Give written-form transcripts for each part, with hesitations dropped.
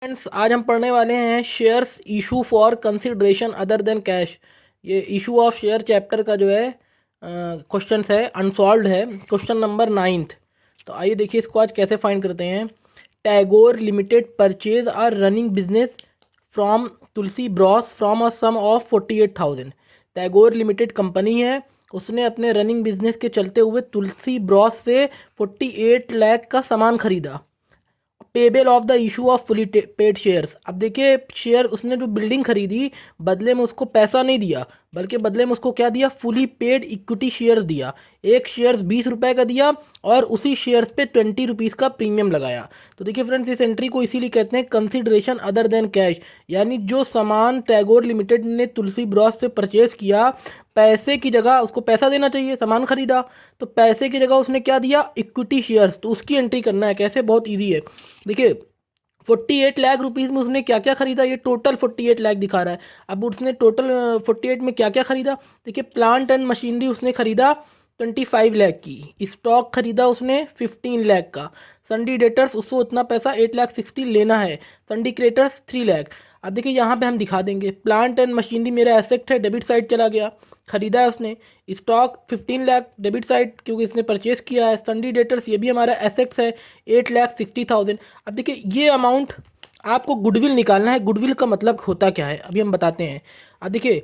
Friends, आज हम पढ़ने वाले हैं shares issue for consideration other than cash. ये इशू ऑफ शेयर चैप्टर का जो है क्वेश्चन है, अनसॉल्व्ड है, क्वेश्चन नंबर 9th। तो आइए देखिए इसको आज कैसे फाइंड करते हैं। Tagore limited purchase are running business from Tulsi bros from a sum of 48,000। Tagore limited company है, उसने अपने रनिंग बिजनेस के चलते हुए तुलसी ब्रॉस से 48 लाख का सामान खरीदा। Payable of the issue of fully paid shares. अब देखिए, शेयर उसने जो बिल्डिंग खरीदी, बदले में उसको पैसा नहीं दिया, बल्कि बदले में उसको क्या दिया, फुली पेड इक्विटी शेयर्स दिया। एक शेयर्स 20 रुपए का दिया और उसी शेयर्स पे 20 रुपीज़ का प्रीमियम लगाया। तो देखिए फ्रेंड्स, इस एंट्री को इसीलिए कहते हैं कंसिडरेशन अदर देन कैश, यानी जो सामान टैगोर लिमिटेड ने तुलसी ब्रॉस से परचेज किया, पैसे की जगह उसको पैसा देना चाहिए, सामान खरीदा तो पैसे की जगह उसने क्या दिया, इक्विटी शेयर्स। तो उसकी एंट्री करना है। कैसे? बहुत ईजी है। देखिए 48 लाख रुपीज़ में उसने क्या क्या खरीदा, ये टोटल 48 लाख दिखा रहा है। अब उसने टोटल 48 में क्या क्या खरीदा, देखिए प्लांट एंड मशीनरी उसने खरीदा 25 लाख की, स्टॉक खरीदा उसने 15 लाख का, संडी डेटर्स उसको उतना पैसा 8,60,000 लेना है, संडी क्रेटर्स 3 लाख। अब देखिए यहाँ पे हम दिखा देंगे, प्लांट एंड मशीनरी मेरा एसेट है, डेबिट साइड चला गया, खरीदा है उसने। स्टॉक 15 लाख डेबिट साइड क्योंकि इसने परचेस किया है। संडी डेटर्स ये भी हमारा एसेट्स है 8,60,000। अब देखिए ये अमाउंट आपको गुडविल निकालना है। गुडविल का मतलब होता क्या है अभी हम बताते हैं। अब देखिए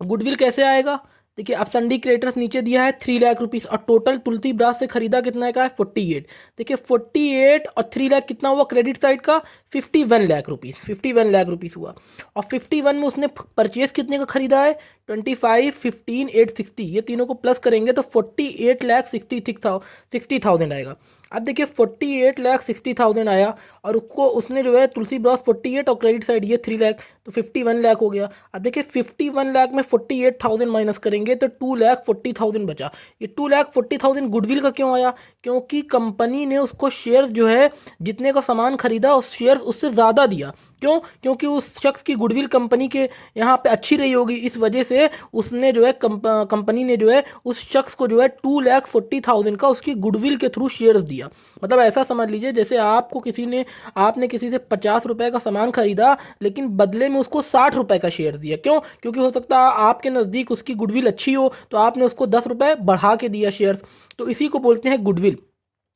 गुडविल कैसे आएगा, देखिए अब संडी क्रिएटर्स नीचे दिया है 3 लाख रुपीस और टोटल तुलसी ब्रास से खरीदा कितना का है 48। देखिए 48 और 3 लाख कितना हुआ क्रेडिट साइड का, 51 लाख रुपीस, 51 लाख रुपीस हुआ। और 51 में उसने परचेज कितने का खरीदा है, 25, 15, 860, ये तीनों को प्लस करेंगे तो 48,60,000 आएगा। अब देखिए 48,60,000 आया और उसको उसने जो है तुलसी ब्रॉस 48 और क्रेडिट साइड ये 3 लाख, तो 51 लाख हो गया। अब देखिए 51 लाख में 48,000 माइनस करेंगे तो 2,40,000 बचा। ये 2,40,000 गुडविल का क्यों आया, क्योंकि कंपनी ने उसको शेयर्स जो है जितने का सामान खरीदा उस शेयर्स उससे ज़्यादा दिया। क्यों? क्योंकि उस शख्स की गुडविल कंपनी के यहाँ पे अच्छी रही होगी, इस वजह से उसने जो है कंपनी ने जो है उस शख्स को जो है 2,40,000 का उसकी गुडविल के थ्रू शेयर्स दिया। मतलब ऐसा समझ लीजिए जैसे आपने किसी से 50 रुपए का सामान खरीदा लेकिन बदले में उसको 60 रुपए का शेयर दिया। क्यों? क्योंकि हो सकता है आपके नज़दीक उसकी गुडविल अच्छी हो तो आपने उसको 10 रुपए बढ़ा के दिया शेयर्स। तो इसी को बोलते हैं गुडविल।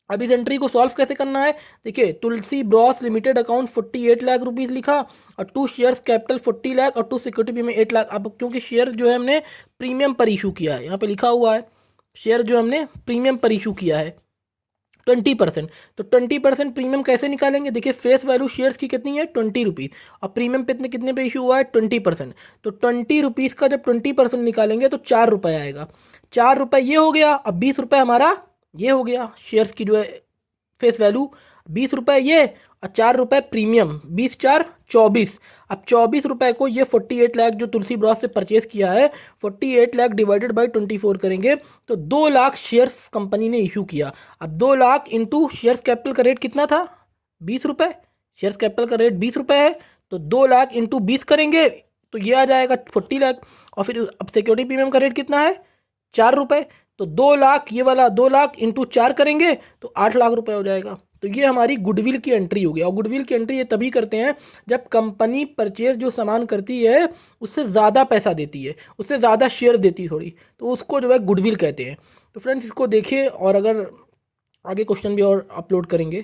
अब इस एंट्री को सॉल्व कैसे करना है, देखिए Tulsi bros limited account 48 lakh rupees लिखा और 2 शेयर्स कैपिटल 40 लाख और 2 सिक्योरिटी में 8 लाख। अब क्योंकि शेयर जो है हमने प्रीमियम पर इशू किया है, यहाँ पे लिखा हुआ है शेयर जो हमने प्रीमियम पर इशू किया है 20%। तो 20% प्रीमियम कैसे निकालेंगे, देखिए फेस वैल्यू शेयर्स की कितनी है 20 रुपीज़ और प्रीमियम पे कितने पे इशू हुआ है 20%। तो 20 रुपीज़ का जब 20% निकालेंगे तो 4 रुपये आएगा। 4 रुपये ये हो गया, अब 20 रुपये हमारा ये हो गया शेयर्स की जो है फेस वैल्यू, 20 रुपये ये और 4 रुपये प्रीमियम, 20 4 24। अब 24 रुपये को ये 48 लाख जो तुलसी ब्रॉस से परचेज किया है 48 लाख डिवाइडेड बाई 24 करेंगे तो 2 लाख शेयर्स कंपनी ने इशू किया। अब 2 लाख इंटू शेयर्स कैपिटल का रेट कितना था 20 रुपये, शेयर्स कैपिटल का रेट 20 रुपये है तो 2 लाख इंटू 20 करेंगे तो ये आ जाएगा 40 लाख। और फिर अब सिक्योरिटी प्रीमियम का रेट कितना है 4 रुपये, तो 2 लाख, ये वाला 2 लाख इंटू 4 करेंगे तो 8 लाख रुपए हो जाएगा। तो ये हमारी गुडविल की एंट्री होगी। और गुडविल की एंट्री ये तभी करते हैं जब कंपनी परचेज जो सामान करती है उससे ज़्यादा पैसा देती है, उससे ज़्यादा शेयर देती है थोड़ी, तो उसको जो है गुडविल कहते हैं। तो फ्रेंड्स इसको देखिए और अगर आगे क्वेश्चन भी और अपलोड करेंगे।